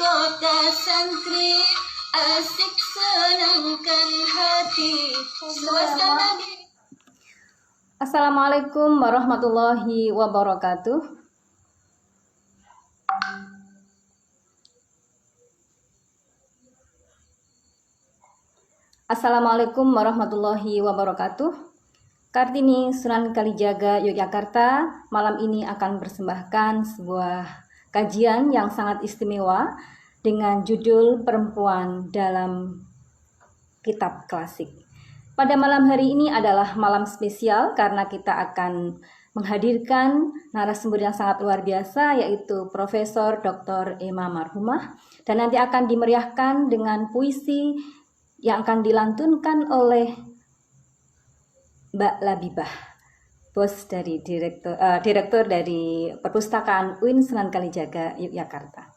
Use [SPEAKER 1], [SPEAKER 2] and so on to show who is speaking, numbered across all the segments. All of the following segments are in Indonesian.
[SPEAKER 1] kota santri, asik senangkan hati, suasana di...
[SPEAKER 2] Assalamualaikum warahmatullahi wabarakatuh. Assalamualaikum warahmatullahi wabarakatuh. Kartini Sunan Kalijaga Yogyakarta malam ini akan persembahkan sebuah kajian yang sangat istimewa dengan judul Perempuan dalam Kitab Klasik. Pada malam hari ini adalah malam spesial karena kita akan menghadirkan narasumber yang sangat luar biasa, yaitu Profesor Dr. Emma Marhumah, dan nanti akan dimeriahkan dengan puisi yang akan dilantunkan oleh Mbak Labibah, bos dari direktur dari Perpustakaan UIN Sunan Kalijaga Yogyakarta.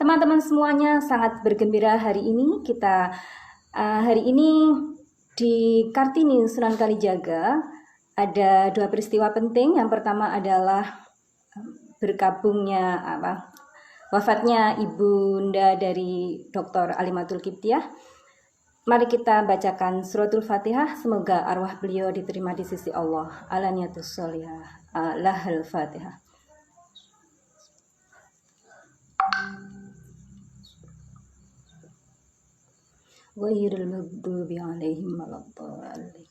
[SPEAKER 2] Teman-teman semuanya sangat bergembira hari ini. Hari ini di Kartini Sunan Kalijaga ada dua peristiwa penting. Yang pertama adalah bergabungnya wafatnya ibunda dari Dr. Alimatul Qibtiyah. Mari kita bacakan suratul Fatihah. Semoga arwah beliau diterima di sisi Allah. Alaniyatus sholihah. Lahal Fatihah. Ghairil maghdubi alaihim waladdallin.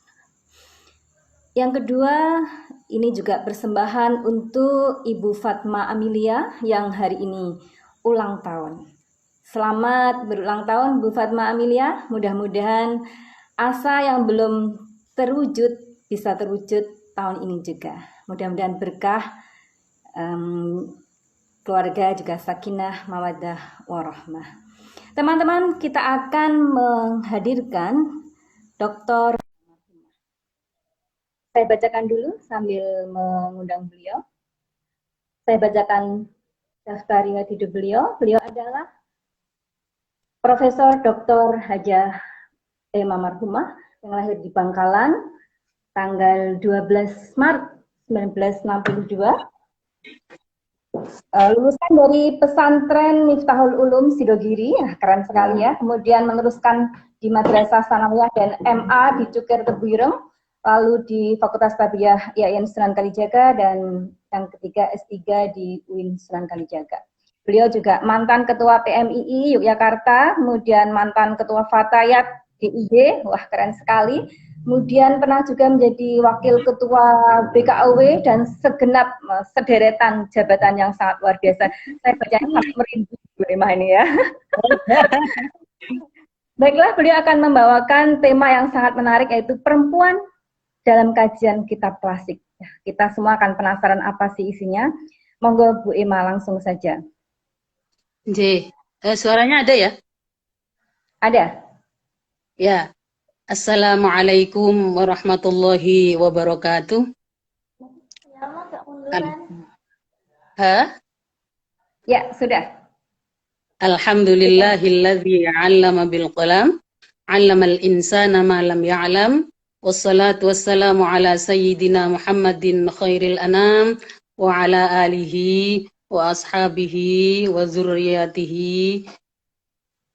[SPEAKER 2] Yang kedua, ini juga persembahan untuk Ibu Fatma Amelia yang hari ini ulang tahun. Selamat berulang tahun Bu Fatma Amelia. Mudah-mudahan asa yang belum terwujud bisa terwujud tahun ini juga. Mudah-mudahan berkah, keluarga juga sakinah, mawaddah, warahmah. Teman-teman, kita akan menghadirkan Dr. Saya bacakan dulu sambil mengundang beliau. Saya bacakan daftar riwayat hidup beliau. Beliau adalah Profesor Dr. Hajah Emma Marhumah yang lahir di Bangkalan tanggal 12 Maret 1962. Lulusan dari pesantren Miftahul Ulum Sidogiri, keren sekali ya. Kemudian meneruskan di Madrasah Sanawiyah dan MA di Cukir Tebuireng, lalu di Fakultas Tarbiyah IAIN Sunan Kalijaga, dan yang ketiga S3 di UIN Sunan Kalijaga. Beliau juga mantan Ketua PMII Yogyakarta, kemudian mantan Ketua Fatayat DIY, wah keren sekali. Kemudian pernah juga menjadi Wakil Ketua BKAW dan segenap sederetan jabatan yang sangat luar biasa. Saya bacanya sangat merindu ini ya. Baiklah, beliau akan membawakan tema yang sangat menarik, yaitu perempuan dalam kajian kitab klasik. Kita semua akan penasaran apa sih isinya. Monggo Bu Emma langsung saja.
[SPEAKER 3] Suaranya ada ya?
[SPEAKER 2] Ada.
[SPEAKER 3] Ya. Assalamualaikum warahmatullahi wabarakatuh.
[SPEAKER 2] Ya, sudah.
[SPEAKER 3] Alhamdulillahilladzi 'allama bil qalam, 'allamal insana ma lam ya'lam. Wassalatu wassalamu ala sayyidina Muhammadin khairil anam wa ala alihi wa ashabihi wa dzurriyyatihi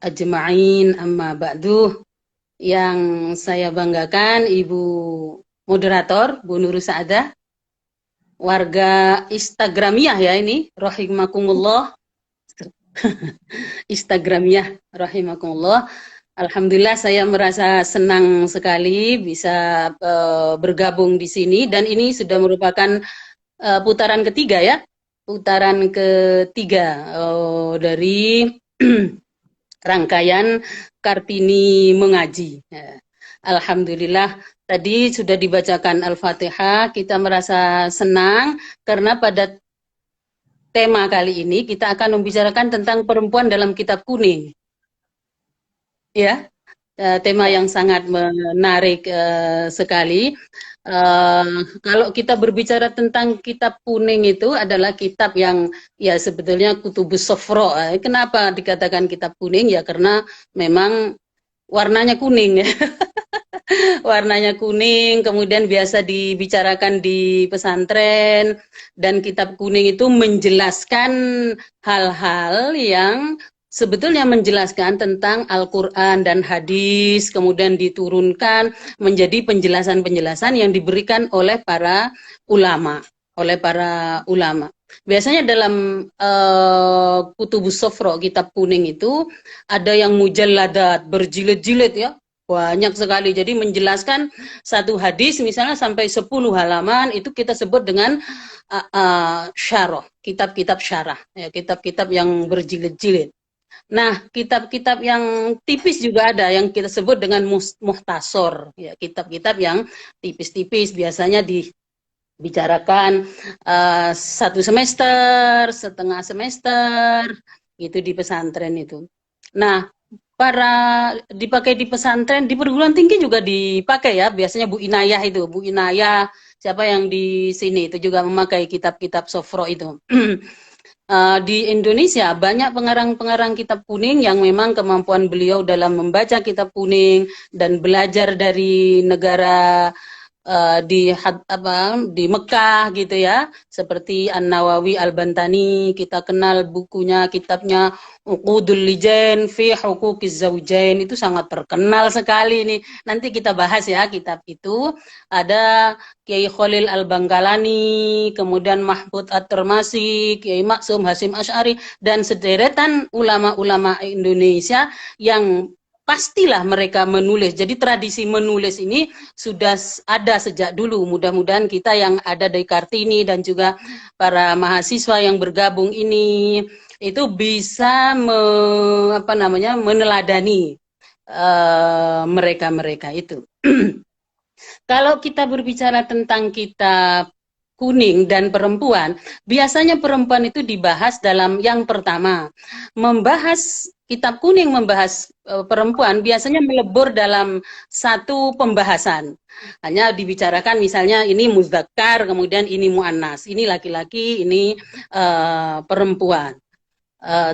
[SPEAKER 3] ajma'in, amma ba'du. Yang saya banggakan Ibu moderator Bu Nurul Saadah, warga Instagramiyah ya ini, rahimakumullah. Instagramiyah, rahimakumullah. Alhamdulillah saya merasa senang sekali bisa bergabung di sini, dan ini sudah merupakan putaran ketiga ya. Putaran ketiga dari rangkaian Kartini mengaji. Alhamdulillah tadi sudah dibacakan Al-Fatihah. Kita merasa senang karena pada tema kali ini kita akan membicarakan tentang perempuan dalam kitab kuning. Ya, tema yang sangat menarik sekali. Kalau kita berbicara tentang kitab kuning, itu adalah kitab yang ya sebetulnya kutubus sofro. Kenapa dikatakan kitab kuning? Ya karena memang warnanya kuning ya. Warnanya kuning, kemudian biasa dibicarakan di pesantren, dan kitab kuning itu menjelaskan hal-hal yang sebetulnya menjelaskan tentang Al-Quran dan hadis, kemudian diturunkan menjadi penjelasan-penjelasan yang diberikan oleh para ulama, Biasanya dalam Kutubus Sofro, kitab kuning itu ada yang mujalladat, berjilid-jilid ya, banyak sekali. Jadi menjelaskan satu hadis misalnya sampai 10 halaman, itu kita sebut dengan syarah, kitab-kitab syarah, ya, kitab-kitab yang berjilid-jilid. Nah, kitab-kitab yang tipis juga ada yang kita sebut dengan muhtasor, ya, kitab-kitab yang tipis-tipis biasanya dibicarakan 1 semester, setengah semester, gitu di pesantren itu. Nah, dipakai di pesantren, di perguruan tinggi juga dipakai ya. Biasanya Bu Inayah, siapa yang di sini itu juga memakai kitab-kitab sofro itu. Di Indonesia banyak pengarang-pengarang kitab kuning yang memang kemampuan beliau dalam membaca kitab kuning dan belajar dari negara di Mekah gitu ya, seperti An-Nawawi Al-Bantani, kita kenal bukunya, kitabnya Uqudul Lijan fi Huquqiz Zawjain, itu sangat terkenal sekali ini. Nanti kita bahas ya kitab itu. Ada Kiai Khalil Al-Bangkalani, kemudian Mahmud At-Tirmasi, Kiai Maksum Hasim Asy'ari, dan sederetan ulama-ulama Indonesia yang pastilah mereka menulis. Jadi tradisi menulis ini sudah ada sejak dulu. Mudah-mudahan kita yang ada di Kartini dan juga para mahasiswa yang bergabung ini itu bisa meneladani mereka-mereka itu. Kalau kita berbicara tentang kitab kuning dan perempuan, biasanya perempuan itu dibahas dalam yang pertama. Kitab kuning membahas perempuan biasanya melebur dalam satu pembahasan. Hanya dibicarakan misalnya ini muzakkar, kemudian ini muannas, ini laki-laki, ini perempuan.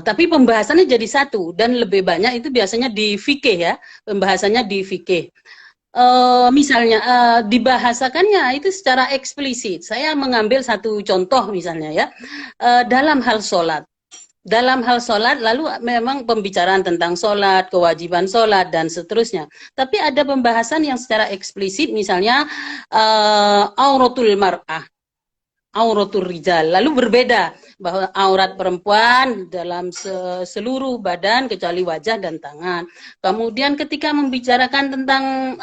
[SPEAKER 3] Tapi pembahasannya jadi satu dan lebih banyak itu biasanya di fikih ya, pembahasannya di fikih. Misalnya dibahasakannya itu secara eksplisit. Saya mengambil satu contoh misalnya ya, dalam hal sholat. Lalu memang pembicaraan tentang sholat, kewajiban sholat, dan seterusnya. Tapi ada pembahasan yang secara eksplisit, misalnya auratul mar'ah, auratul rijal. Lalu berbeda, bahwa aurat perempuan dalam seluruh badan, kecuali wajah dan tangan. Kemudian ketika membicarakan tentang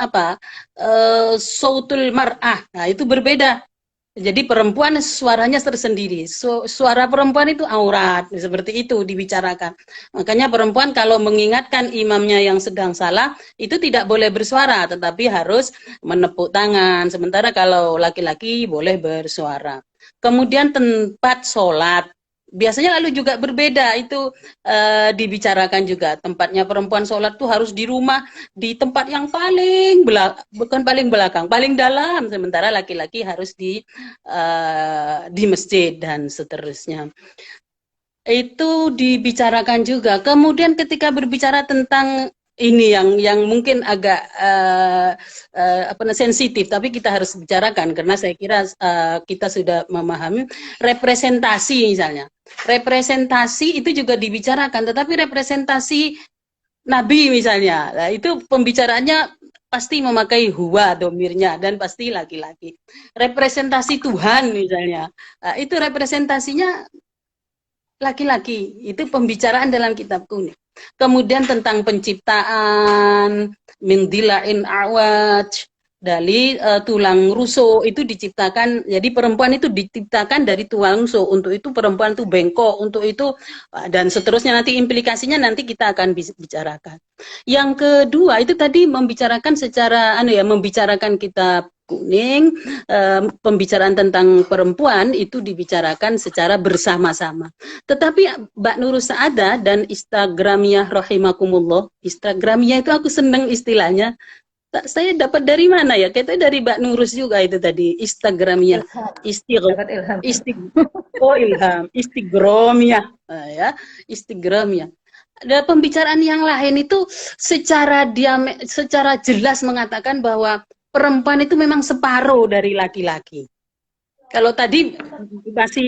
[SPEAKER 3] sautul mar'ah, nah itu berbeda. Jadi perempuan suaranya tersendiri. Suara perempuan itu aurat, seperti itu dibicarakan. Makanya perempuan kalau mengingatkan imamnya yang sedang salah, itu tidak boleh bersuara, tetapi harus menepuk tangan. Sementara kalau laki-laki boleh bersuara. Kemudian tempat sholat. Biasanya lalu juga berbeda, itu dibicarakan juga. Tempatnya perempuan sholat tuh harus di rumah, di tempat yang bukan paling belakang, paling dalam. Sementara laki-laki harus di masjid dan seterusnya. Itu dibicarakan juga. Kemudian ketika berbicara tentang ini yang mungkin agak sensitif, tapi kita harus bicarakan karena saya kira kita sudah memahami representasi misalnya. Representasi itu juga dibicarakan, tetapi representasi Nabi misalnya, nah, itu pembicaraannya pasti memakai huwa domirnya dan pasti laki-laki. Representasi Tuhan misalnya, nah, itu representasinya laki-laki, itu pembicaraan dalam kitab kuning. Kemudian tentang penciptaan, min dila'in awaj, dari tulang rusuk itu diciptakan, jadi perempuan itu diciptakan dari tulang rusuk, untuk itu perempuan itu bengkok, untuk itu dan seterusnya, nanti implikasinya nanti kita akan bicarakan. Yang kedua itu tadi membicarakan secara membicarakan kitab kuning, pembicaraan tentang perempuan itu dibicarakan secara bersama-sama. Tetapi Mbak Nurul Saadah dan Instagramiyah rahimakumullah, Instagramiyah itu aku seneng istilahnya. Saya dapat dari mana ya? Kayaknya dari Mbak Nurus juga itu tadi, Instagramiyah.
[SPEAKER 2] Ilham.
[SPEAKER 3] Ilham, Instagramiyah. Ya, Instagramiyah. Ada pembicaraan yang lain itu secara jelas mengatakan bahwa perempuan itu memang separuh dari laki-laki. Kalau tadi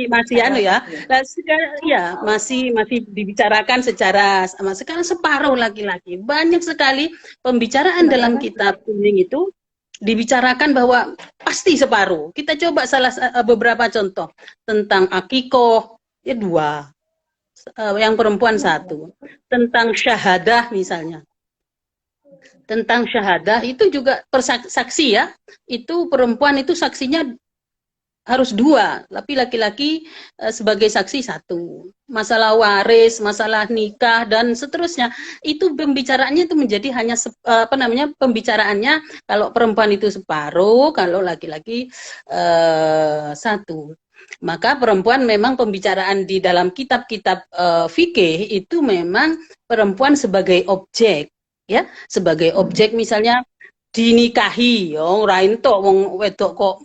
[SPEAKER 3] masih anu ya, nah, sekarang ya masih dibicarakan secara sama. Sekarang separuh laki-laki. Banyak sekali pembicaraan dalam kitab kuning itu dibicarakan bahwa pasti separuh. Kita coba beberapa contoh tentang akikoh, ya dua, yang perempuan satu. Tentang syahadah misalnya. Tentang syahadah itu juga saksi ya. Itu perempuan itu saksinya harus dua, tapi laki-laki sebagai saksi satu. Masalah waris, masalah nikah dan seterusnya, itu pembicaraannya itu menjadi hanya pembicaraannya kalau perempuan itu separuh, kalau laki-laki satu. Maka perempuan memang pembicaraan di dalam kitab-kitab fikih itu memang perempuan sebagai objek, ya, sebagai objek misalnya dinikahi, yo rain tok wong wedok kok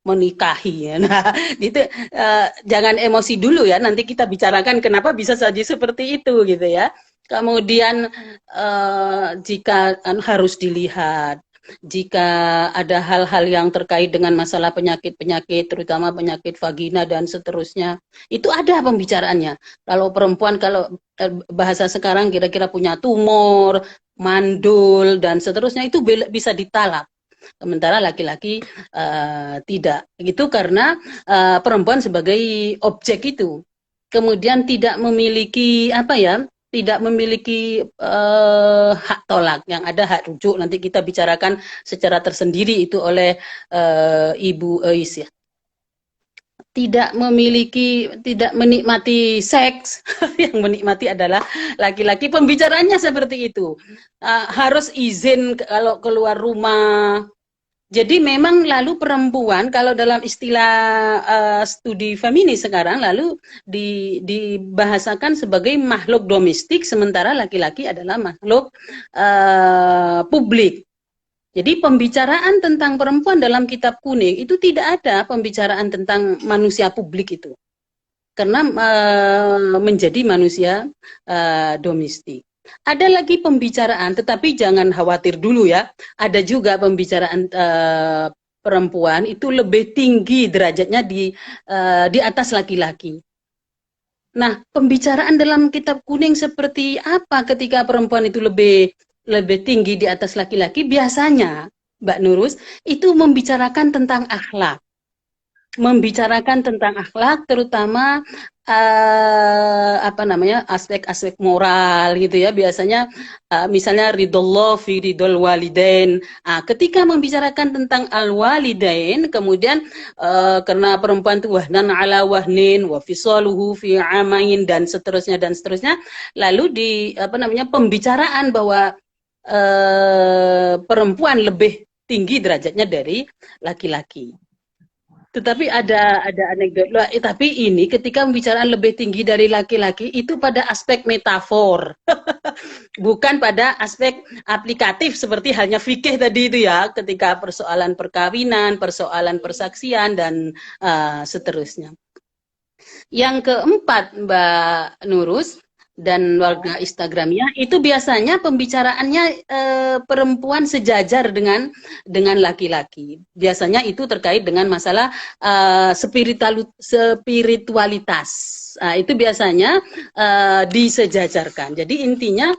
[SPEAKER 3] menikahi ya. Nah, itu jangan emosi dulu ya. Nanti kita bicarakan kenapa bisa saja seperti itu gitu ya. Kemudian jika harus dilihat jika ada hal-hal yang terkait dengan masalah penyakit-penyakit, terutama penyakit vagina dan seterusnya, itu ada pembicaraannya. Kalau perempuan, kalau bahasa sekarang kira-kira punya tumor, mandul dan seterusnya, itu bisa ditalak. Sementara laki-laki tidak. Itu karena perempuan sebagai objek itu. Kemudian tidak memiliki tidak memiliki hak tolak, yang ada hak rujuk. Nanti kita bicarakan secara tersendiri itu oleh Ibu Eis ya. Tidak menikmati seks, yang menikmati adalah laki-laki. Pembicaraannya seperti itu. Harus izin kalau keluar rumah. Jadi memang lalu perempuan, kalau dalam istilah studi feminis sekarang, lalu dibahasakan sebagai makhluk domestik, sementara laki-laki adalah makhluk publik. Jadi pembicaraan tentang perempuan dalam kitab kuning itu tidak ada pembicaraan tentang manusia publik itu. Karena menjadi manusia domestik. Ada lagi pembicaraan, tetapi jangan khawatir dulu ya. Ada juga pembicaraan perempuan itu lebih tinggi derajatnya di atas laki-laki. Nah, pembicaraan dalam kitab kuning seperti apa ketika perempuan itu lebih tinggi di atas laki-laki? Biasanya, Mbak Nurus, itu membicarakan tentang akhlak. Membicarakan tentang akhlak, terutama aspek-aspek moral gitu ya. Biasanya misalnya ridullah fi ridul walidain. Ketika membicarakan tentang al walidain, kemudian karena perempuan itu wahnan ala wahnin wa fisaluhu fi amain dan seterusnya, lalu pembicaraan bahwa perempuan lebih tinggi derajatnya dari laki-laki. Tetapi ada anekdot. Tapi ini ketika pembicaraan lebih tinggi dari laki-laki itu pada aspek metafor, bukan pada aspek aplikatif seperti halnya fikih tadi itu ya. Ketika persoalan perkawinan, persoalan persaksian dan seterusnya. Yang keempat, Mbak Nurus dan warga Instagramnya, itu biasanya pembicaraannya perempuan sejajar dengan laki-laki. Biasanya itu terkait dengan masalah spiritualitas. Itu biasanya disejajarkan. Jadi intinya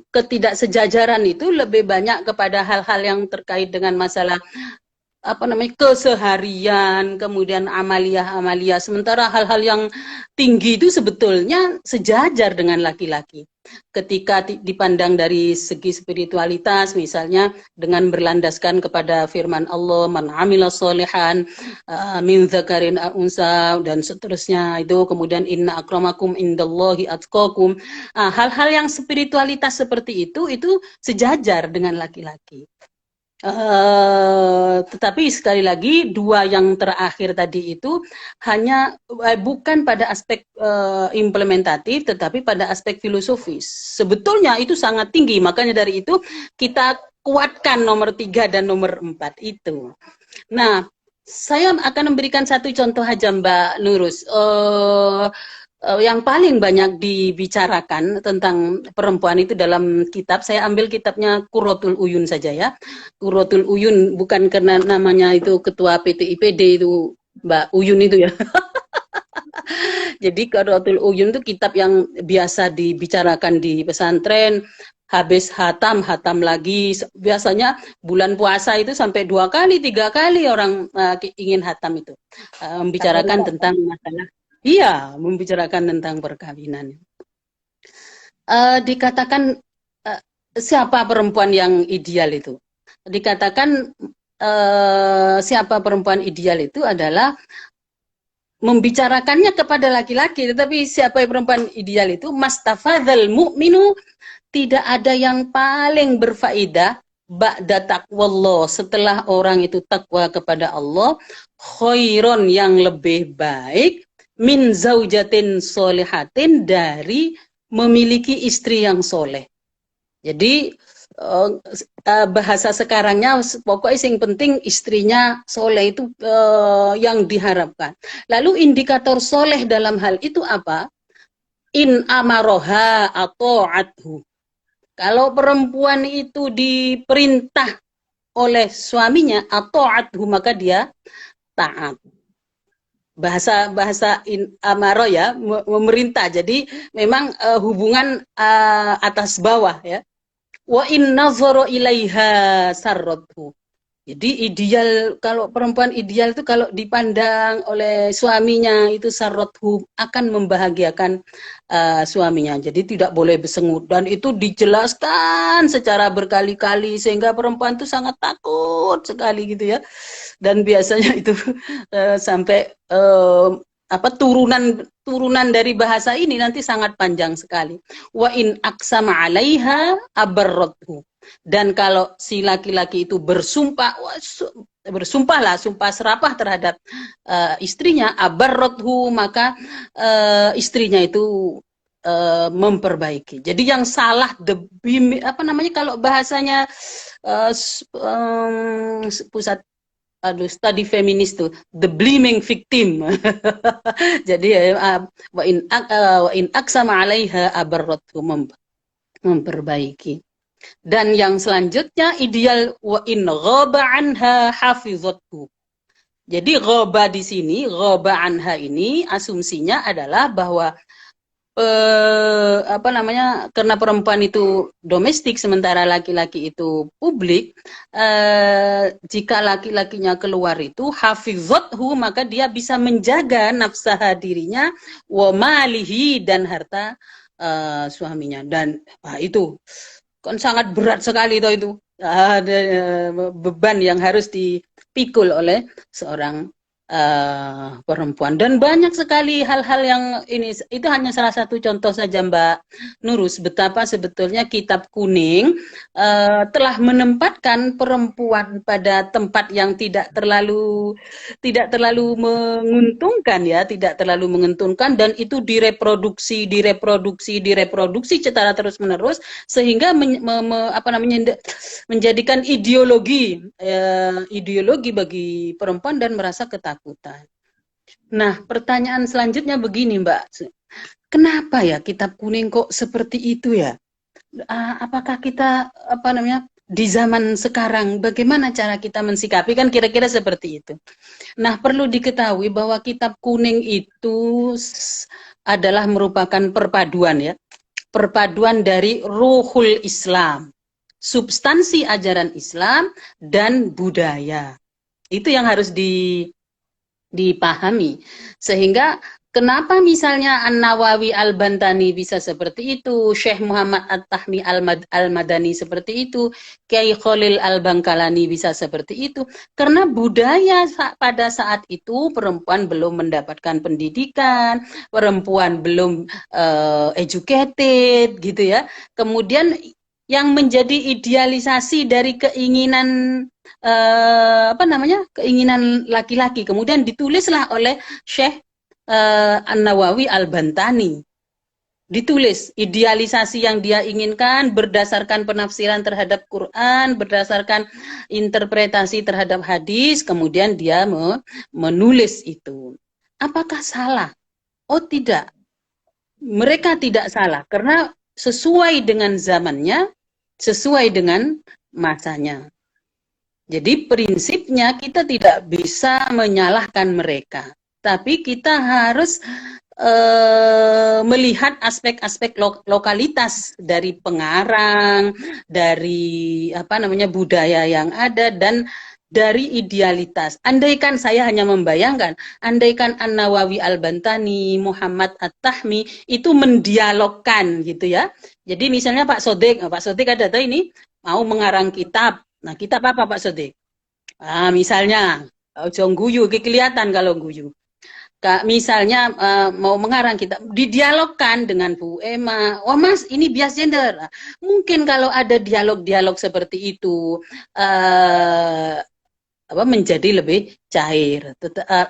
[SPEAKER 3] ketidaksejajaran itu lebih banyak kepada hal-hal yang terkait dengan masalah keseharian, kemudian amalia. Sementara hal-hal yang tinggi itu sebetulnya sejajar dengan laki-laki. Ketika dipandang dari segi spiritualitas, misalnya dengan berlandaskan kepada firman Allah, man amila sholihan min dzakarin aw unsa dan seterusnya, itu kemudian inna akramakum indallahi atqakum. Hal-hal yang spiritualitas seperti itu sejajar dengan laki-laki. Tetapi sekali lagi dua yang terakhir tadi itu hanya bukan pada aspek implementatif, tetapi pada aspek filosofis. Sebetulnya itu sangat tinggi, makanya dari itu kita kuatkan nomor 3 dan nomor 4 itu. Nah, saya akan memberikan satu contoh aja Mbak Nurus. yang paling banyak dibicarakan tentang perempuan itu dalam kitab, saya ambil kitabnya Qurratul Uyun saja ya. Qurratul Uyun, bukan karena namanya itu ketua PTIPD itu Mbak Uyun itu ya. Jadi Qurratul Uyun itu kitab yang biasa dibicarakan di pesantren, habis hatam, hatam lagi. Biasanya bulan puasa itu sampai 2 kali, 3 kali orang ingin hatam itu. Membicarakan tentang masalah, iya, membicarakan tentang perkawinan. Dikatakan siapa perempuan yang ideal itu? Dikatakan siapa perempuan ideal itu adalah membicarakannya kepada laki-laki, tetapi siapa perempuan ideal itu mastafadzal mu'minu, tidak ada yang paling berfaedah ba'da taqwallah, setelah orang itu takwa kepada Allah, khairon, yang lebih baik, min zaujatin solihatin, dari memiliki istri yang soleh. Jadi bahasa sekarangnya pokoknya yang penting istrinya soleh itu yang diharapkan. Lalu indikator soleh dalam hal itu apa? In amaroha ato'athu. Kalau perempuan itu diperintah oleh suaminya ato'athu, maka dia taat. Bahasa amaro ya, memerintah. Jadi memang hubungan atas bawah ya. Wa in nazara ilaiha sarrathu. Jadi ideal, kalau perempuan ideal itu kalau dipandang oleh suaminya itu sarrathu, akan membahagiakan suaminya. Jadi tidak boleh bersengut, dan itu dijelaskan secara berkali-kali sehingga perempuan itu sangat takut sekali gitu ya. Dan biasanya itu sampai turunan dari bahasa ini nanti sangat panjang sekali. Wa in aqsama 'alaiha abarrathu. Dan kalau si laki-laki itu bersumpah, bersumpahlah, sumpah serapah terhadap istrinya, abarrathu, maka istrinya itu memperbaiki. Jadi yang salah kalau bahasanya pusat studi feminis tuh, the blaming victim. Jadi wa in aqsama 'alaiha abarrathu, memperbaiki. Dan yang selanjutnya ideal wa in ghaba anha hafizathu. Jadi ghaba di sini, ghaba anha ini asumsinya adalah bahwa karena perempuan itu domestik sementara laki-laki itu publik, jika laki-lakinya keluar itu hafizathu, maka dia bisa menjaga nafsaha dirinya, wa malihi, dan harta suaminya. Dan itu kan sangat berat sekali itu beban yang harus dipikul oleh seorang perempuan. Dan banyak sekali hal-hal yang ini, itu hanya salah satu contoh saja Mbak Nurus, betapa sebetulnya kitab kuning telah menempatkan perempuan pada tempat yang tidak terlalu menguntungkan ya, tidak terlalu menguntungkan, dan itu direproduksi secara terus-menerus sehingga menjadikan ideologi bagi perempuan dan merasa ketakutan. Nah, pertanyaan selanjutnya begini Mbak, kenapa ya kitab kuning kok seperti itu ya? Apakah kita di zaman sekarang bagaimana cara kita mensikapi, kan kira-kira seperti itu. Nah, perlu diketahui bahwa kitab kuning itu adalah merupakan perpaduan ya, perpaduan dari ruhul Islam, substansi ajaran Islam dan budaya. Itu yang harus dipahami. Sehingga kenapa misalnya An-Nawawi Al-Bantani bisa seperti itu, Syekh Muhammad At-Tahmi Al-Madani seperti itu, Kiai Khalil Al-Bangkalani bisa seperti itu, karena budaya pada saat itu perempuan belum mendapatkan pendidikan, perempuan belum educated gitu ya. Kemudian yang menjadi idealisasi dari keinginan keinginan laki-laki, kemudian ditulislah oleh Syekh An-Nawawi Al-Bantani. Ditulis idealisasi yang dia inginkan berdasarkan penafsiran terhadap Quran, berdasarkan interpretasi terhadap hadis, kemudian dia menulis itu. Apakah salah? Oh tidak. mereka tidak salah karena sesuai dengan zamannya, sesuai dengan masanya. Jadi prinsipnya kita tidak bisa menyalahkan mereka, tapi kita harus melihat aspek-aspek lokalitas dari pengarang, dari budaya yang ada dan dari idealitas. Andaikan saya hanya membayangkan, andaikan An-Nawawi Al-Bantani, Muhammad At-Tahmi itu mendialogkan gitu ya. Jadi misalnya Pak Sodik ada tuh ini mau mengarang kitab. Nah, kitab apa Pak Sodik? Misalnya Ojong Guyu, kelihatan kalau guyu. Misalnya mau mengarang kita didialogkan dengan Bu Emma, wah Mas ini bias gender. Mungkin kalau ada dialog-dialog seperti itu menjadi lebih cair.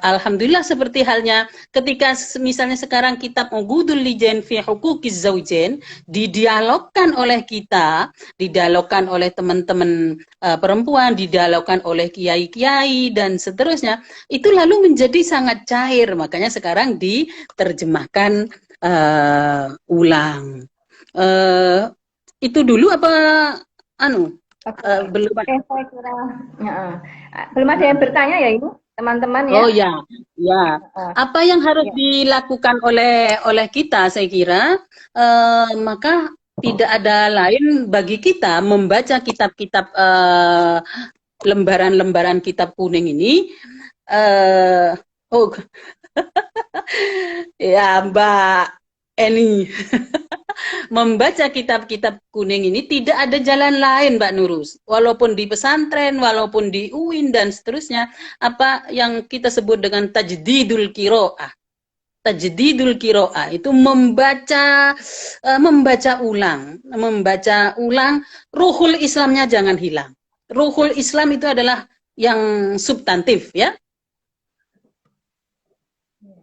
[SPEAKER 3] Alhamdulillah seperti halnya ketika misalnya sekarang kitab Ugudul Lijen fi Huquqiz Zaujain didialogkan oleh kita, didialogkan oleh teman-teman perempuan, didialogkan oleh kiai-kiai dan seterusnya, itu lalu menjadi sangat cair. Makanya sekarang diterjemahkan ulang. Itu dulu apa belum?
[SPEAKER 2] Saya kira belum ada yang bertanya ya ini teman-teman ya.
[SPEAKER 3] Oh ya, ya. Apa yang harus dilakukan oleh kita? Saya kira maka tidak ada lain bagi kita membaca kitab-kitab lembaran-lembaran kitab kuning ini. Ya Mbak Eni. Membaca kitab-kitab kuning ini tidak ada jalan lain Mbak Nurus. Walaupun di pesantren, walaupun di UIN dan seterusnya, apa yang kita sebut dengan tajdidul qiraah. Tajdidul qiraah itu membaca ulang, ruhul Islamnya jangan hilang. Ruhul Islam itu adalah yang substantif ya.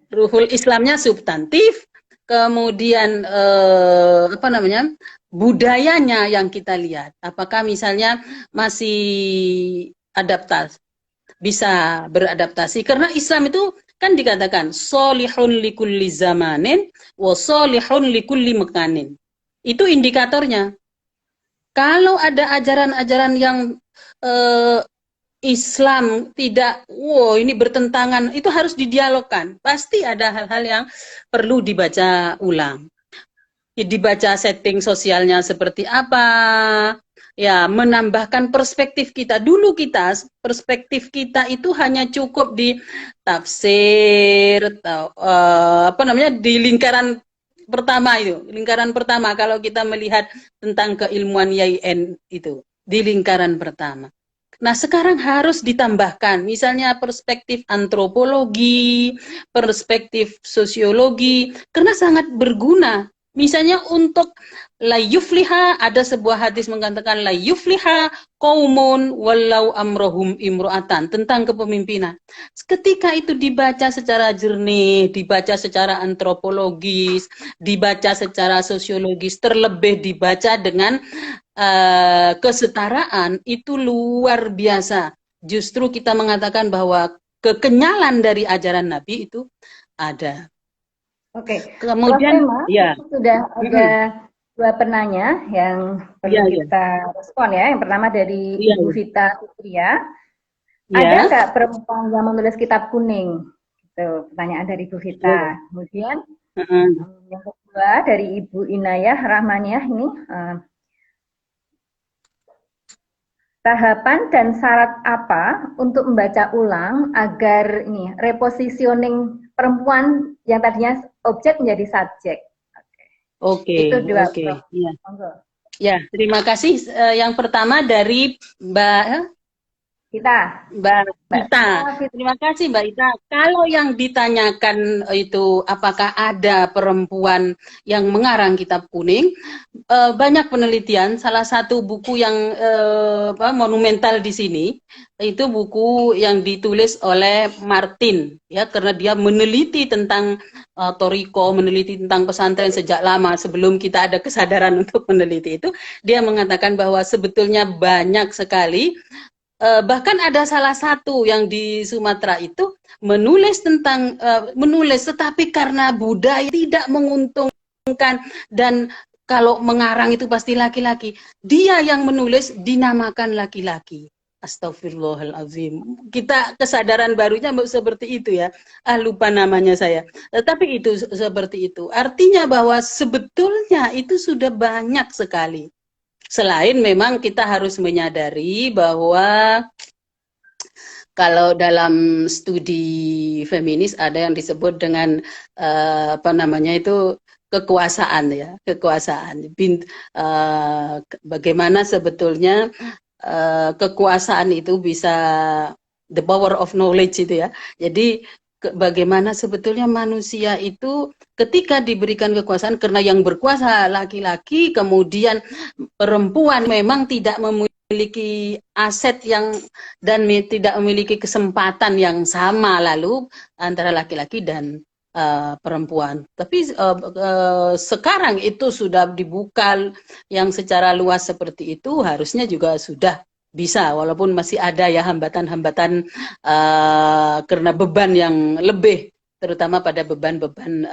[SPEAKER 3] Ruhul Islamnya substantif. Kemudian budayanya yang kita lihat, apakah misalnya masih adaptasi, bisa beradaptasi, karena Islam itu kan dikatakan solihun likulli zamanin wa solihun likulli mekanin. Itu indikatornya. Kalau ada ajaran-ajaran yang Islam tidak, ini bertentangan, itu harus didialogkan. Pasti ada hal-hal yang perlu dibaca ulang. Dibaca setting sosialnya seperti apa, ya menambahkan perspektif kita. Dulu perspektif kita itu hanya cukup di tafsir, atau di lingkaran pertama itu. Lingkaran pertama kalau kita melihat tentang keilmuan YIN itu, di lingkaran pertama. Nah, sekarang harus ditambahkan, misalnya perspektif antropologi, perspektif sosiologi, karena sangat berguna. Misalnya untuk la yufliha, ada sebuah hadis mengatakan la yufliha qaumun walau amrohum imro'atan, tentang kepemimpinan. Ketika itu dibaca secara jernih, dibaca secara antropologis, dibaca secara sosiologis, terlebih dibaca dengan kesetaraan, itu luar biasa. Justru kita mengatakan bahwa kekenyalan dari ajaran Nabi itu ada.
[SPEAKER 2] Oke.
[SPEAKER 3] Kemudian
[SPEAKER 2] sudah ada dua penanya yang perlu kita respon ya. Yang pertama dari Ibu Vita Fitria. Ada nggak perempuan yang menulis kitab kuning? Itu pertanyaan dari Ibu Vita. Kemudian yang kedua dari Ibu Inayah Rahmaniah ini. Tahapan dan syarat apa untuk membaca ulang agar ini repositioning perempuan yang tadinya objek menjadi subjek?
[SPEAKER 3] Oke.
[SPEAKER 2] Itu dua.
[SPEAKER 3] Ya, terima kasih. Yang pertama dari Mbak Ita. Terima kasih Mbak Ita. Kalau yang ditanyakan itu apakah ada perempuan yang mengarang kitab kuning, banyak penelitian. Salah satu buku yang monumental di sini itu buku yang ditulis oleh Martin, ya, karena dia meneliti tentang Toriko, meneliti tentang pesantren sejak lama sebelum kita ada kesadaran untuk meneliti itu. Dia mengatakan bahwa sebetulnya banyak sekali. Bahkan ada salah satu yang di Sumatera itu menulis tetapi karena budaya tidak menguntung dan kalau mengarang itu pasti laki-laki. Dia yang menulis dinamakan laki-laki. Astagfirullahaladzim. Kita kesadaran barunya seperti itu ya. Lupa namanya saya. Tapi itu seperti itu. Artinya bahwa sebetulnya itu sudah banyak sekali. Selain memang kita harus menyadari bahwa kalau dalam studi feminis ada yang disebut dengan apa namanya itu kekuasaan ya, kekuasaan. Bagaimana sebetulnya kekuasaan itu bisa the power of knowledge itu ya. Jadi bagaimana sebetulnya manusia itu ketika diberikan kekuasaan, karena yang berkuasa laki-laki, kemudian perempuan memang tidak memiliki aset yang dan tidak memiliki kesempatan yang sama lalu antara laki-laki dan perempuan. Tapi sekarang itu sudah dibuka yang secara luas seperti itu, harusnya juga sudah bisa, walaupun masih ada ya hambatan-hambatan karena beban yang lebih, terutama pada beban-beban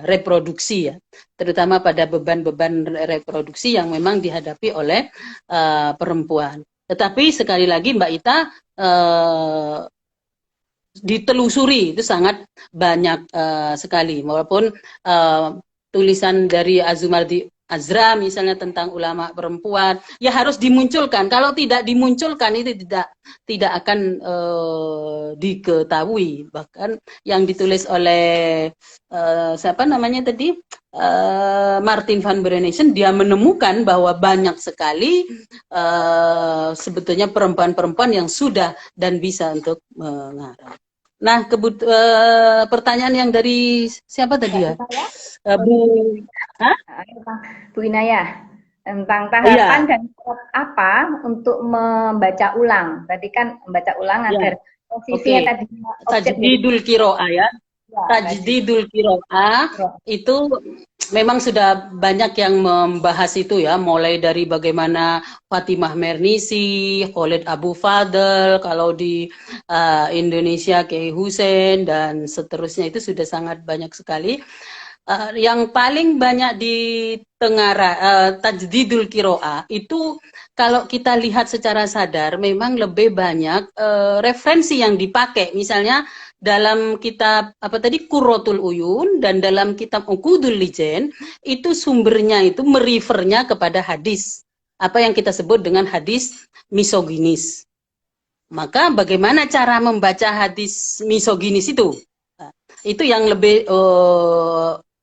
[SPEAKER 3] reproduksi ya, terutama pada beban-beban reproduksi yang memang dihadapi oleh perempuan. Tetapi sekali lagi Mbak Ita, ditelusuri itu sangat banyak sekali, walaupun tulisan dari Azumardi Azra misalnya tentang ulama perempuan ya harus dimunculkan. Kalau tidak dimunculkan itu tidak akan diketahui. Bahkan yang ditulis oleh siapa namanya tadi, Martin van Buren, dia menemukan bahwa banyak sekali sebetulnya perempuan-perempuan yang sudah dan bisa untuk mengarang. Nah, pertanyaan yang dari siapa tadi ya?
[SPEAKER 2] Bu Inayah, tentang tahapan dan apa untuk membaca ulang. Tadi kan membaca ulang agar posisinya tadi
[SPEAKER 3] tajdidul qiraah ya. Tajdidul qiraah itu memang sudah banyak yang membahas itu ya, mulai dari bagaimana Fatimah Mernisi, Khalid Abu Fadl, kalau di Indonesia Kiai Hussein dan seterusnya, itu sudah sangat banyak sekali. Yang paling banyak di tajdidul qiraah itu kalau kita lihat secara sadar memang lebih banyak referensi yang dipakai, misalnya dalam kitab apa tadi Qurratul Uyun dan dalam kitab Uqudul Lijen, itu sumbernya itu merefernya kepada hadis apa yang kita sebut dengan hadis misoginis. Maka bagaimana cara membaca hadis misoginis itu? Itu yang lebih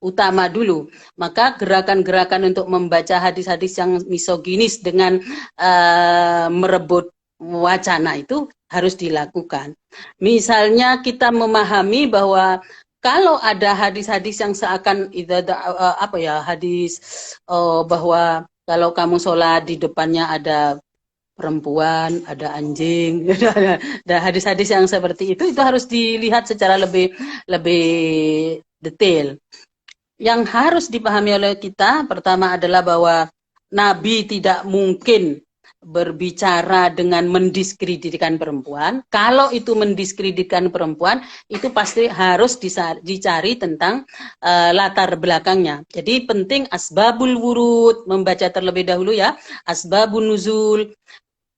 [SPEAKER 3] utama dulu. Maka gerakan-gerakan untuk membaca hadis-hadis yang misoginis dengan merebut wacana itu harus dilakukan. Misalnya kita memahami bahwa kalau ada hadis-hadis yang seakan hadis bahwa kalau kamu sholat di depannya ada perempuan, ada anjing, ada hadis-hadis yang seperti itu harus dilihat secara lebih detail. Yang harus dipahami oleh kita pertama adalah bahwa Nabi tidak mungkin berbicara dengan mendiskreditkan perempuan. Kalau itu mendiskreditkan perempuan, itu pasti harus dicari tentang latar belakangnya. Jadi penting asbabul wurud, membaca terlebih dahulu ya, asbabun nuzul.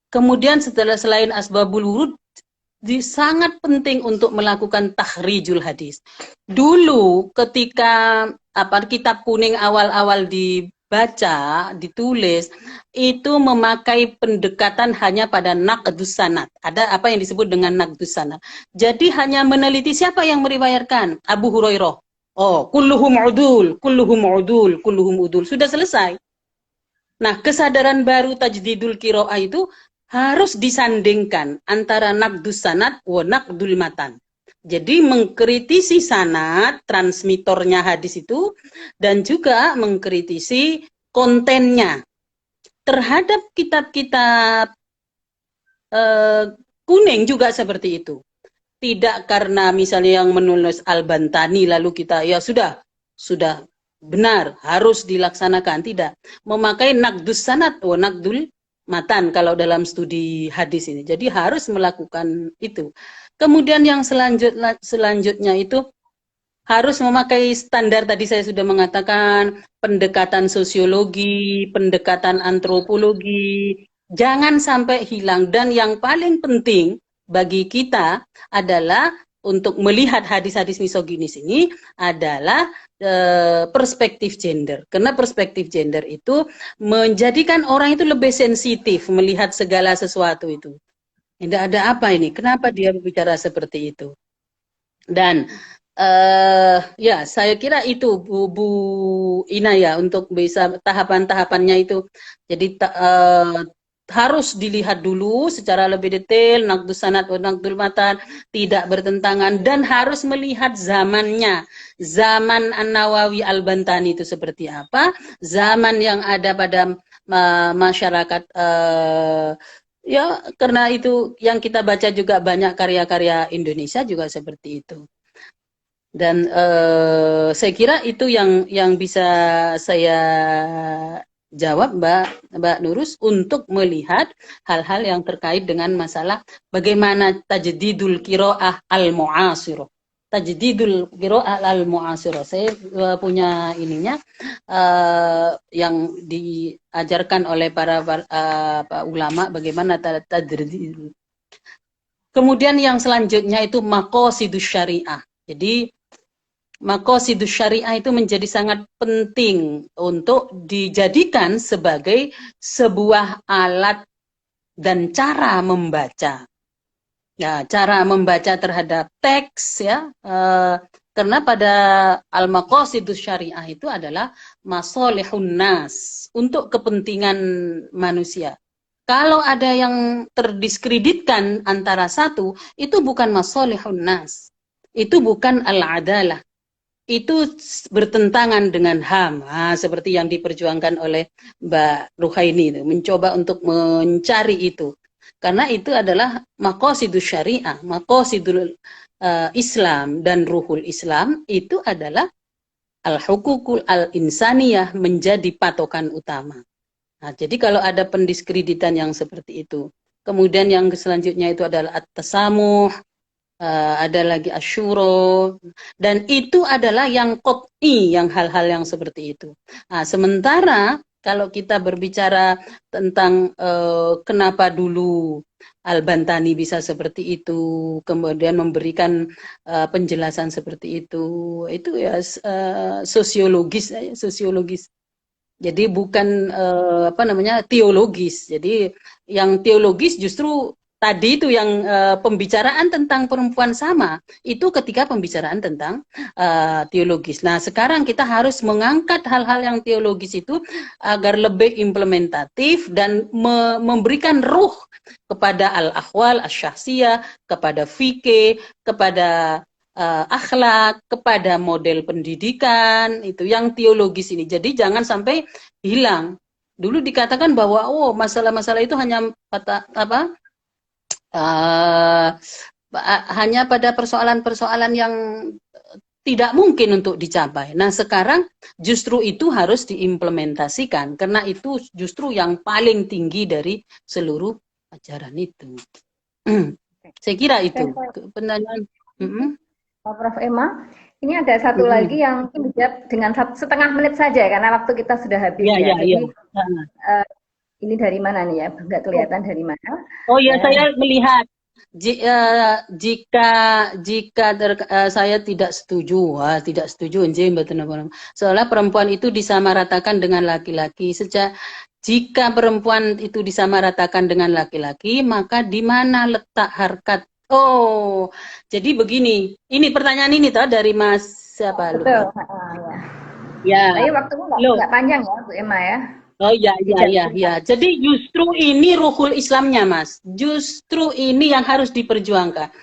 [SPEAKER 3] Kemudian selain asbabul wurud, sangat penting untuk melakukan tahrijul hadis. Dulu ketika kitab kuning awal-awal dibaca, ditulis, itu memakai pendekatan hanya pada naqdus sanad. Ada apa yang disebut dengan naqdus sanad. Jadi hanya meneliti siapa yang meriwayatkan. Abu Hurairah. Oh, kulluhum udul, kulluhum udul, kulluhum udul. Sudah selesai. Nah, kesadaran baru tajdidul qiraah itu harus disandingkan antara naqdus sanad wa naqdul matan. Jadi mengkritisi sanad, transmitornya hadis itu, dan juga mengkritisi kontennya. Terhadap kitab-kitab kuning juga seperti itu. Tidak karena misalnya yang menulis Al-Bantani lalu kita ya sudah benar harus dilaksanakan, tidak. Memakai naqdus sanad wa naqdul matan kalau dalam studi hadis ini. Jadi harus melakukan itu. Kemudian yang selanjutnya itu harus memakai standar tadi saya sudah mengatakan pendekatan sosiologi, pendekatan antropologi, jangan sampai hilang. Dan yang paling penting bagi kita adalah untuk melihat hadis-hadis misoginis ini adalah perspektif gender. Karena perspektif gender itu menjadikan orang itu lebih sensitif melihat segala sesuatu itu. Tidak ada apa ini, kenapa dia berbicara seperti itu. Dan ya, saya kira itu Bu Ina untuk bisa tahapan-tahapannya itu. Jadi harus dilihat dulu secara lebih detail, naqdus sanad wa naqdul matan, tidak bertentangan, dan harus melihat zamannya. Zaman An-Nawawi Al-Bantani itu seperti apa, zaman yang ada pada masyarakat, ya karena itu yang kita baca juga banyak karya-karya Indonesia juga seperti itu. Dan saya kira itu yang bisa saya jawab Mbak Nurus untuk melihat hal-hal yang terkait dengan masalah bagaimana tajdidul qiraah al-mu'asirah. Tajdidul qiraah al-mu'asirah. Saya punya ininya yang diajarkan oleh para ulama bagaimana tajdidul. Kemudian yang selanjutnya itu maqasidus syariah. Jadi maqasidus syariah itu menjadi sangat penting untuk dijadikan sebagai sebuah alat dan cara membaca. Ya, cara membaca terhadap teks ya. Karena pada al-maqasidus syariah itu adalah masolihun nas, untuk kepentingan manusia. Kalau ada yang terdiskreditkan antara satu, itu bukan masolihun nas. Itu bukan al-adalah. Itu bertentangan dengan HAM, seperti yang diperjuangkan oleh Mbak Ruhaini, mencoba untuk mencari itu. Karena itu adalah maqasidus syariah, maqasidul Islam dan ruhul Islam, itu adalah al-hukukul al-insaniyah menjadi patokan utama. Nah, jadi kalau ada pendiskreditan yang seperti itu, kemudian yang selanjutnya itu adalah at-tasamuh, ada lagi asyuro, dan itu adalah yang qot'i, yang hal-hal yang seperti itu. Nah, sementara kalau kita berbicara tentang kenapa dulu Al-Bantani bisa seperti itu, kemudian memberikan penjelasan seperti itu ya sosiologis. Jadi bukan teologis. Jadi yang teologis justru tadi itu yang pembicaraan tentang perempuan sama, itu ketika pembicaraan tentang teologis. Nah, sekarang kita harus mengangkat hal-hal yang teologis itu agar lebih implementatif dan memberikan ruh kepada al-ahwal, asy-syakhsiyah, kepada fikih, kepada akhlak, kepada model pendidikan, itu yang teologis ini. Jadi jangan sampai hilang. Dulu dikatakan bahwa masalah-masalah itu hanya hanya pada persoalan-persoalan yang tidak mungkin untuk dicapai. Nah, sekarang justru itu harus diimplementasikan, karena itu justru yang paling tinggi dari seluruh ajaran itu. Saya kira itu penanyaan.
[SPEAKER 2] Prof. Emma, ini ada satu lagi yang mungkin dijawab dengan setengah menit saja, karena waktu kita sudah habis. Jadi, ini dari mana nih ya? Nggak kelihatan dari mana.
[SPEAKER 3] Oh ya, saya melihat jika saya tidak setuju, soalnya perempuan itu disamaratakan dengan laki-laki. Jika perempuan itu disamaratakan dengan laki-laki, maka di mana letak harkat? Oh, jadi begini. Ini pertanyaan ini dari Mas siapa?
[SPEAKER 2] Betul.
[SPEAKER 3] Ya.
[SPEAKER 2] Tapi waktunya nggak panjang ya, Bu Emma ya.
[SPEAKER 3] Oh ya. Jadi justru ini ruhul Islamnya, Mas. Justru ini yang harus diperjuangkan.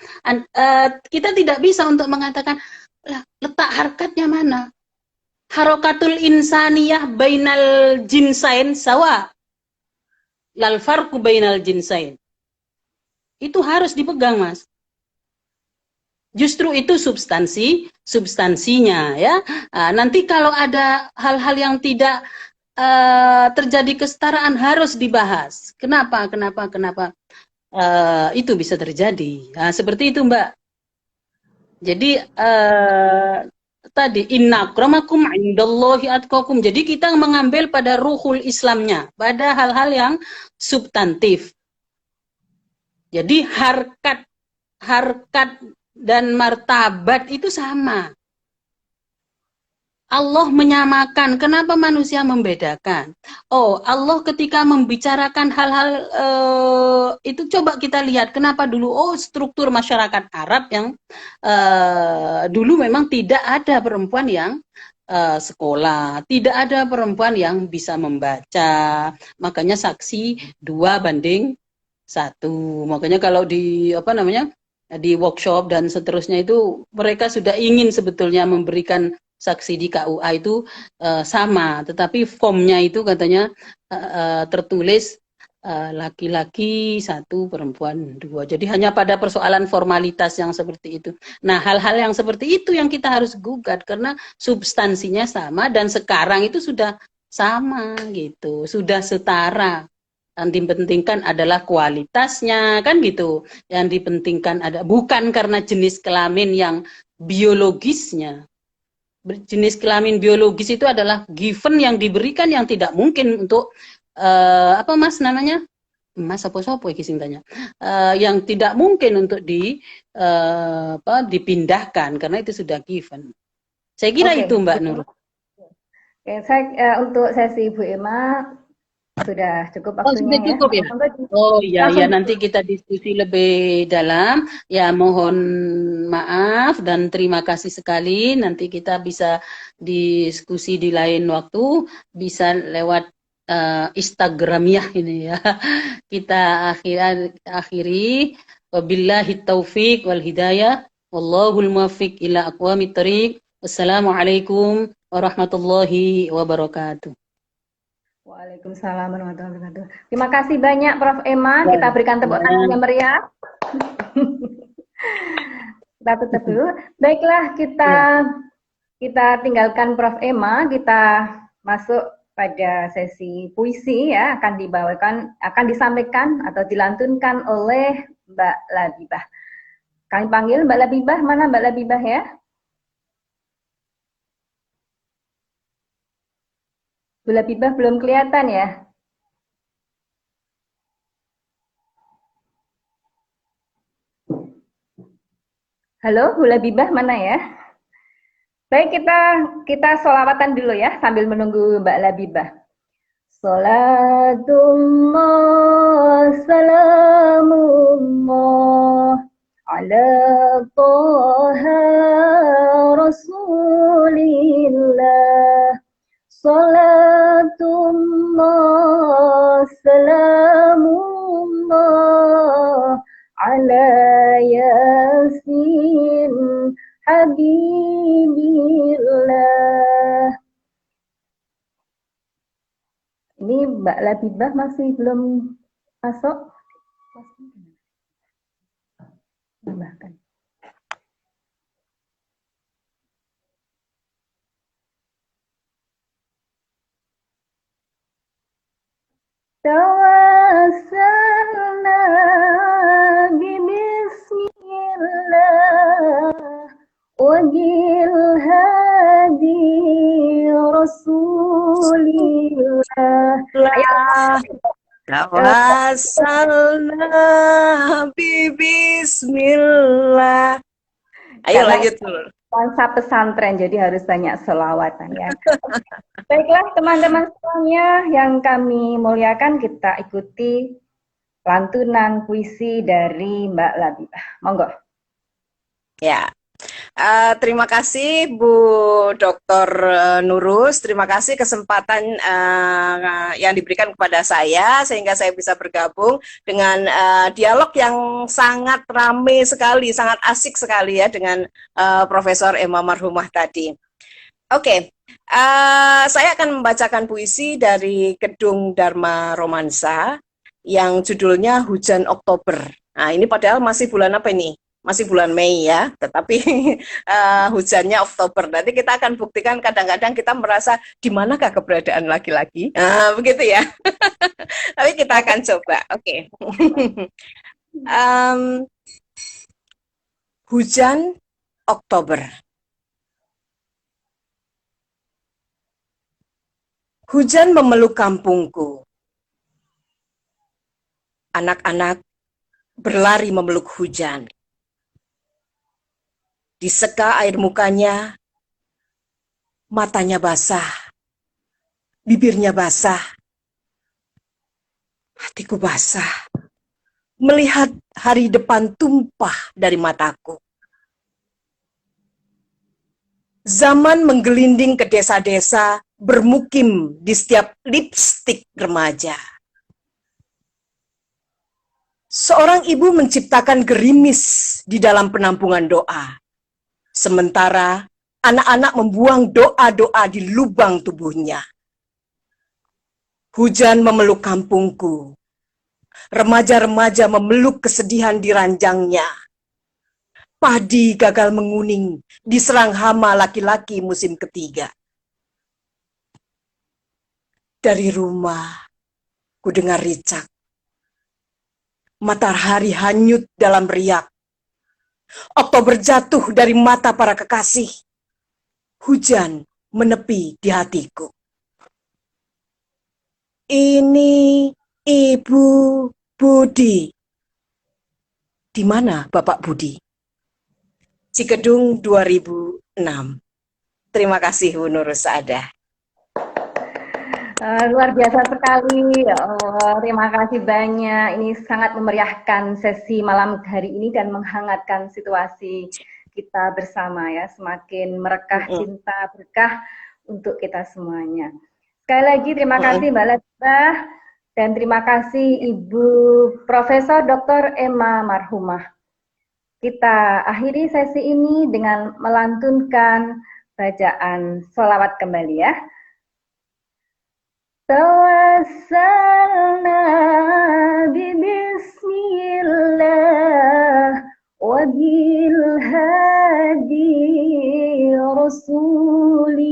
[SPEAKER 3] Kita tidak bisa untuk mengatakan letak harkatnya mana. Harokatul insaniyah bainal jinsain sawa. Lal farqu bainal jinsain. Itu harus dipegang, Mas. Justru itu substansinya ya. Nanti kalau ada hal-hal yang tidak terjadi kesetaraan harus dibahas. Kenapa itu bisa terjadi? Seperti itu, Mbak. Jadi tadi inna akramakum indallahi atqakum. Jadi kita mengambil pada ruhul Islamnya, pada hal-hal yang substantif. Jadi harkat dan martabat itu sama. Allah menyamakan. Kenapa manusia membedakan? Oh, Allah ketika membicarakan hal-hal itu coba kita lihat kenapa dulu. Oh, struktur masyarakat Arab yang dulu memang tidak ada perempuan yang sekolah, tidak ada perempuan yang bisa membaca. Makanya saksi 2:1. Makanya kalau di di workshop dan seterusnya itu mereka sudah ingin sebetulnya memberikan saksi di KUA itu sama, tetapi formnya itu katanya tertulis laki-laki 1, perempuan 2. Jadi hanya pada persoalan formalitas yang seperti itu. Nah, hal-hal yang seperti itu yang kita harus gugat karena substansinya sama dan sekarang itu sudah sama gitu, sudah setara. Yang dipentingkan adalah kualitasnya, kan gitu. Yang dipentingkan bukan karena jenis kelamin yang biologisnya. Jenis kelamin biologis itu adalah given yang diberikan yang tidak mungkin untuk apa mas namanya mas apa iki sing tanya yang tidak mungkin untuk dipindahkan karena itu sudah given. Saya kira itu Mbak Nur.
[SPEAKER 2] Oke, untuk sesi Bu Emma sudah cukup waktunya
[SPEAKER 3] sudah cukup ya? Oh iya, ya nanti kita diskusi lebih dalam. Ya mohon maaf dan terima kasih sekali. Nanti kita bisa diskusi di lain waktu, bisa lewat Instagramnya ini ya. Kita akhiri. Wabillahi taufiq wal hidayah. Wallahul muwaffiq ila aqwamit thoriq. Wassalamualaikum warahmatullahi wabarakatuh.
[SPEAKER 2] Waalaikumsalam warahmatullahi wabarakatuh. Terima kasih banyak Prof. Emma. Kita berikan tepuk tangan yang meriah. Kita tutup dulu. Baiklah, kita tinggalkan Prof. Emma. Kita masuk pada sesi puisi ya. Akan disampaikan atau dilantunkan oleh Mbak Labibah. Kami panggil Mbak Labibah. Mana Mbak Labibah ya? Bu Labibah belum kelihatan ya? Halo, Bu Labibah mana ya? Baik, kita sholawatan dulu ya sambil menunggu Mbak Labibah. Salatullah salamullah ala Toha Rasulillah. Salatullah salamullah ala Yasin Habibillah. Ini Mbak Labibah masih belum masuk. Tambahkan. Tawassalna bismillah wajil hadi rasulillah.
[SPEAKER 4] Tawassalna bismillah. Ayo lanjut dulu.
[SPEAKER 2] Nuansa pesantren, jadi harus banyak selawatan ya. Baiklah teman-teman semuanya yang kami muliakan, kita ikuti lantunan puisi dari Mbak Labibah. Monggo.
[SPEAKER 4] Ya. Terima kasih Bu Dr. Nurus, terima kasih kesempatan yang diberikan kepada saya sehingga saya bisa bergabung dengan dialog yang sangat ramai sekali, sangat asik sekali ya dengan Profesor Emma Marhumah tadi. Oke, saya akan membacakan puisi dari Kedung Dharma Romansa yang judulnya Hujan Oktober. Nah, ini padahal masih bulan apa ini? Masih bulan Mei ya, tetapi hujannya Oktober. Nanti kita akan buktikan kadang-kadang kita merasa di manakah keberadaan laki-laki. Begitu ya. Tapi kita akan coba. Oke. Hujan Oktober. Hujan memeluk kampungku. Anak-anak berlari memeluk hujan. Diseka air mukanya, matanya basah, bibirnya basah, hatiku basah. Melihat hari depan tumpah dari mataku. Zaman menggelinding ke desa-desa, bermukim di setiap lipstik remaja. Seorang ibu menciptakan gerimis di dalam penampungan doa. Sementara anak-anak membuang doa-doa di lubang tubuhnya. Hujan memeluk kampungku. Remaja-remaja memeluk kesedihan di ranjangnya. Padi gagal menguning, diserang hama laki-laki musim ketiga. Dari rumah, ku dengar ricak. Matahari hanyut dalam riak. Oktober jatuh dari mata para kekasih. Hujan menepi di hatiku. Ini Ibu Budi. Di mana Bapak Budi? Cikedung 2006. Terima kasih Bu Nur Saada.
[SPEAKER 2] Luar biasa sekali, ya Allah. Terima kasih banyak. Ini sangat memeriahkan sesi malam hari ini dan menghangatkan situasi kita bersama ya. Semakin merekah cinta berkah untuk kita semuanya. Sekali lagi terima kasih Mbak Latifah dan terima kasih Ibu Profesor Dr. Emma Marhumah. Kita akhiri sesi ini dengan melantunkan bacaan sholawat kembali ya. Tawassalna bismillah wa bil hadi rasulillah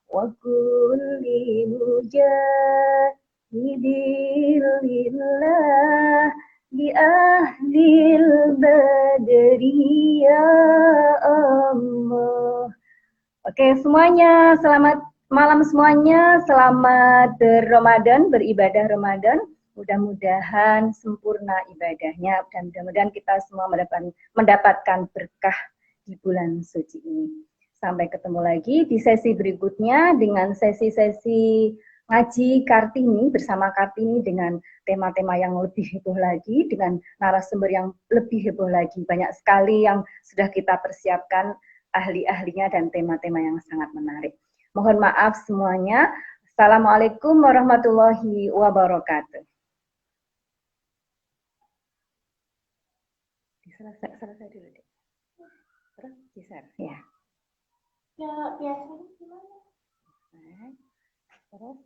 [SPEAKER 2] wa kulli mujahidillah bi ahlil badri ya Allah. Oke semuanya, selamat malam semuanya, selamat Ramadan, beribadah Ramadan. Mudah-mudahan sempurna ibadahnya dan mudah-mudahan kita semua mendapatkan berkah di bulan suci ini. Sampai ketemu lagi di sesi berikutnya dengan sesi-sesi ngaji Kartini bersama Kartini dengan tema-tema yang lebih heboh lagi, dengan narasumber yang lebih heboh lagi. Banyak sekali yang sudah kita persiapkan ahli-ahlinya dan tema-tema yang sangat menarik. Mohon maaf semuanya. Assalamualaikum warahmatullahi wabarakatuh. Selesai dulu deh. Terus bisa ya.
[SPEAKER 1] Ya biasanya gimana?
[SPEAKER 2] Terus